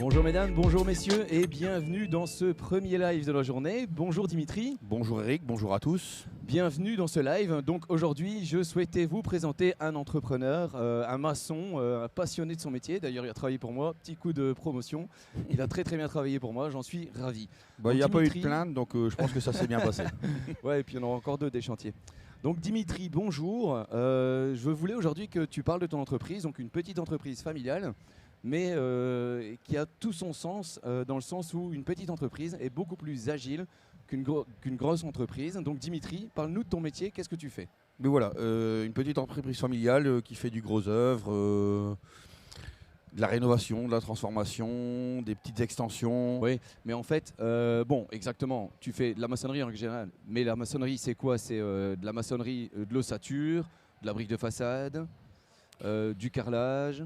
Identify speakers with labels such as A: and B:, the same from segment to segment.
A: Bonjour mesdames, bonjour messieurs et bienvenue dans ce premier live de la journée. Bonjour Dimitri.
B: Bonjour Eric, bonjour à tous.
A: Bienvenue dans ce live. Donc aujourd'hui, je souhaitais vous présenter un entrepreneur, un maçon, un passionné de son métier. D'ailleurs, il a travaillé pour moi. Petit coup de promotion. Il a très bien travaillé pour moi. J'en suis ravi.
B: Il n'y a pas eu de plainte, donc je pense que ça s'est bien passé.
A: Ouais, et puis il y en aura encore deux des chantiers. Donc Dimitri, bonjour. Je voulais aujourd'hui que tu parles de ton entreprise, donc une petite entreprise familiale, mais qui a tout son sens dans le sens où une petite entreprise est beaucoup plus agile qu'une grosse entreprise. Donc Dimitri, parle-nous de ton métier, qu'est-ce que tu fais?
B: Mais voilà, une petite entreprise familiale qui fait du gros œuvre, de la rénovation, de la transformation, des petites extensions.
A: Oui, mais en fait, bon, exactement, tu fais de la maçonnerie en général, mais la maçonnerie c'est quoi? C'est de la maçonnerie, de l'ossature, de la brique de façade, du carrelage.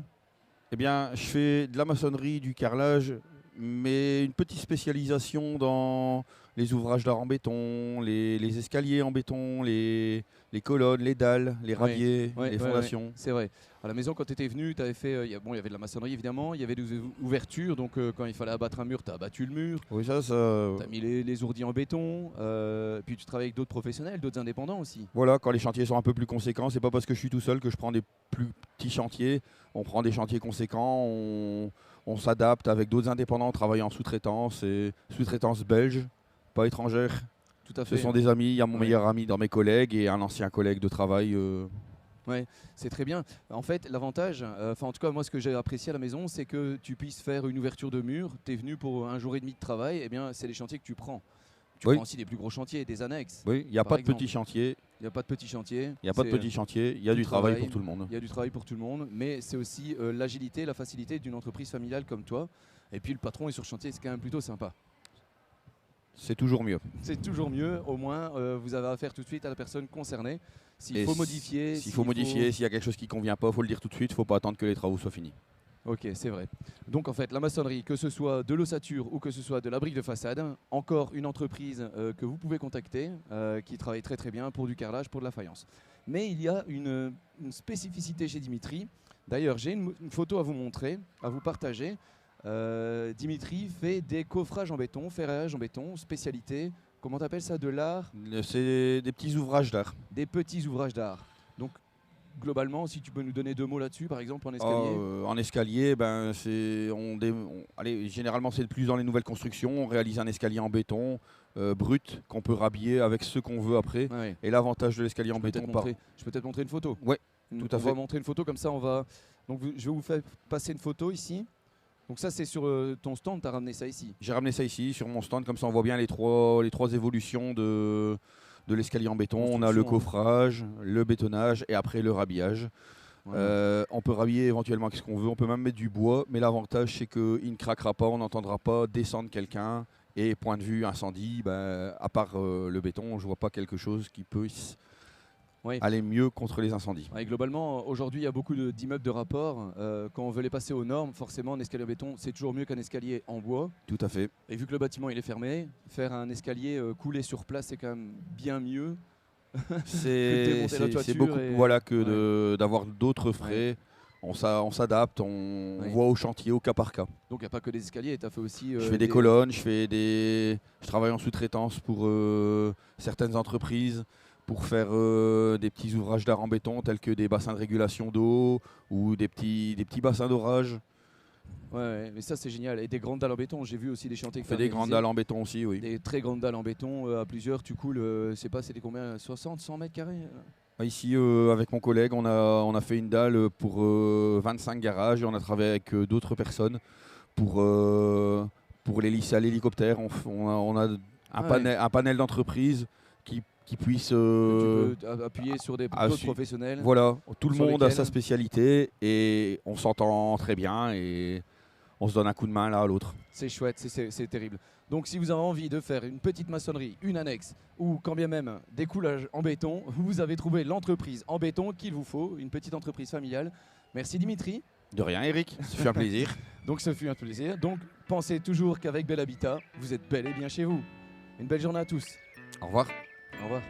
B: Eh bien, je fais de la maçonnerie, du carrelage, mais une petite spécialisation dans les ouvrages d'art en béton, les escaliers en béton, les colonnes, les dalles, les radiers, les fondations.
A: C'est vrai. À la maison, quand tu étais venu, tu avais fait. Il y avait de la maçonnerie évidemment, il y avait des ouvertures, donc quand il fallait abattre un mur, tu as abattu le mur.
B: Oui, ça.
A: Tu as mis les ourdis en béton, puis tu travailles avec d'autres professionnels, d'autres indépendants aussi.
B: Voilà, quand les chantiers sont un peu plus conséquents, c'est pas parce que je suis tout seul que je prends des plus petits chantiers. On prend des chantiers conséquents, on s'adapte avec d'autres indépendants, on travaille en sous-traitance, et sous-traitance belge, pas étrangère.
A: Tout à fait.
B: Ce sont des amis, il y a mon meilleur ami dans mes collègues et un ancien collègue de travail.
A: Ouais, c'est très bien. En fait, l'avantage, en tout cas moi ce que j'ai apprécié à la maison, c'est que tu puisses faire une ouverture de mur. Tu es venu pour un jour et demi de travail, et bien c'est les chantiers que tu prends. Tu prends aussi des plus gros chantiers, des annexes.
B: Oui, il n'y a pas de petits chantiers.
A: Il n'y a pas de petits chantiers.
B: Il n'y a pas de petits chantiers, il y a du travail pour tout le monde.
A: Il y a du travail pour tout le monde, mais c'est aussi l'agilité, la facilité d'une entreprise familiale comme toi. Et puis le patron est sur chantier, c'est quand même plutôt sympa.
B: C'est toujours mieux.
A: C'est toujours mieux, au moins vous avez affaire tout de suite à la personne concernée. S'il faut modifier.
B: S'il faut modifier, s'il y a quelque chose qui ne convient pas, il faut le dire tout de suite, il ne faut pas attendre que les travaux soient finis.
A: Ok, c'est vrai. Donc en fait, la maçonnerie, que ce soit de l'ossature ou que ce soit de la brique de façade, encore une entreprise que vous pouvez contacter, qui travaille très bien pour du carrelage, pour de la faïence. Mais il y a une spécificité chez Dimitri. D'ailleurs, j'ai une photo à vous montrer, à vous partager. Dimitri fait des coffrages en béton, ferraillage en béton, spécialité. Comment t'appelles ça? De l'art?
B: C'est des petits ouvrages d'art.
A: Des petits ouvrages d'art. Donc globalement, si tu peux nous donner deux mots là-dessus, par exemple en escalier.
B: En escalier, généralement c'est plus dans les nouvelles constructions. On réalise un escalier en béton brut qu'on peut rhabiller avec ce qu'on veut après.
A: Ouais.
B: Et l'avantage de l'escalier en béton.
A: Je peux peut-être montrer une photo.
B: Oui, tout à fait.
A: On va montrer une photo comme ça. Donc je vais vous faire passer une photo ici. Donc ça c'est sur ton stand, tu as ramené ça ici.
B: J'ai ramené ça ici sur mon stand, comme ça on voit bien les trois évolutions de l'escalier en béton. On a le coffrage, le bétonnage et après le rhabillage. Ouais. On peut rhabiller éventuellement avec ce qu'on veut, on peut même mettre du bois, mais l'avantage c'est qu'il ne craquera pas, on n'entendra pas descendre quelqu'un. Et point de vue incendie, à part le béton, je ne vois pas quelque chose qui peut aller mieux contre les incendies.
A: Ouais, globalement, aujourd'hui, il y a beaucoup d'immeubles de rapport. Quand on veut les passer aux normes, forcément, un escalier en béton, c'est toujours mieux qu'un escalier en bois.
B: Tout à fait.
A: Et vu que le bâtiment il est fermé, faire un escalier coulé sur place, c'est quand même bien mieux.
B: C'est beaucoup que d'avoir d'autres frais. Ouais. On s'adapte, on voit au chantier, au cas par cas.
A: Donc il n'y a pas que des escaliers, tu as fait aussi...
B: je fais des colonnes, je travaille en sous-traitance pour certaines entreprises pour faire des petits ouvrages d'art en béton tels que des bassins de régulation d'eau ou des petits bassins d'orage.
A: Ouais, mais ça c'est génial. Et des grandes dalles en béton, j'ai vu aussi des chantiers qui
B: font des grandes dalles en béton aussi, oui.
A: Des très grandes dalles en béton à plusieurs, tu coules, c'était combien, 60, 100 mètres carrés?
B: Ici, avec mon collègue, on a fait une dalle pour 25 garages et on a travaillé avec d'autres personnes pour les lisser à l'hélicoptère. On a un panel d'entreprise qui puisse
A: tu peux appuyer sur d'autres professionnels.
B: Voilà, tout le monde a sa spécialité et on s'entend très bien et on se donne un coup de main l'un à l'autre.
A: C'est chouette, c'est terrible. Donc si vous avez envie de faire une petite maçonnerie, une annexe ou quand bien même des coulages en béton, vous avez trouvé l'entreprise en béton qu'il vous faut, une petite entreprise familiale. Merci Dimitri.
B: De rien Eric, ce fut un plaisir.
A: Donc ce fut un plaisir. Donc pensez toujours qu'avec Bel Habitat, vous êtes bel et bien chez vous. Une belle journée à tous.
B: Au revoir.
A: Au revoir.